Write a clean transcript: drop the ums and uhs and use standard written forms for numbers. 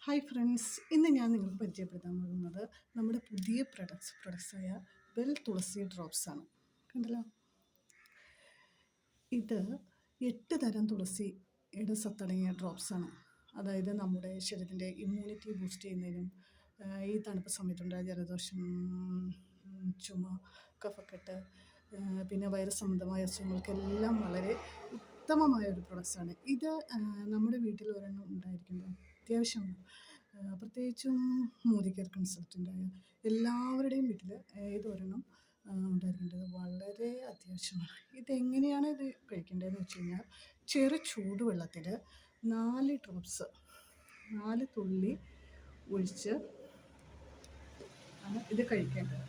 Hi friends, ഇന്ന് ഞാൻ നിങ്ങൾക്ക് പരിചയപ്പെടുത്താൻ പോകുന്നത് നമ്മുടെ പുതിയ പ്രൊഡക്ട്സായ വെൽ തുളസി ഡ്രോപ്സ് ആണ്. കണ്ടല്ലോ, ഇത് 8 തരം തുളസിയുടെ സത്തടങ്ങിയ ഡ്രോപ്സാണ്. അതായത് നമ്മുടെ ശരീരത്തിൻ്റെ ഇമ്മ്യൂണിറ്റി ബൂസ്റ്റ് ചെയ്യുന്നതിനും ഈ തണുപ്പ് സമയത്തുണ്ടായ ജലദോഷം, ചുമ, കഫക്കെട്ട്, പിന്നെ വൈറസ് സംബന്ധമായ അസുഖങ്ങൾക്കെല്ലാം വളരെ ഉത്തമമായ ഒരു പ്രൊഡക്ട്സാണ് ഇത്. നമ്മുടെ വീട്ടിൽ ഒരെണ്ണം ഉണ്ടായിരിക്കുന്നത് അത്യാവശ്യമാണ്. പ്രത്യേകിച്ചും മോദി കെയർ കൺസൾട്ടൻ്റായ എല്ലാവരുടെയും വീട്ടിൽ ഏതൊരെണ്ണം ഉണ്ടായിരിക്കേണ്ടത് വളരെ അത്യാവശ്യമാണ്. ഇതെങ്ങനെയാണ് ഇത് കഴിക്കേണ്ടതെന്ന് വെച്ച് കഴിഞ്ഞാൽ, ചെറു ചൂടുവെള്ളത്തിൽ 4 ഡ്രോപ്സ് 4 തുള്ളി ഒഴിച്ച് ആണ് ഇത് കഴിക്കേണ്ടത്.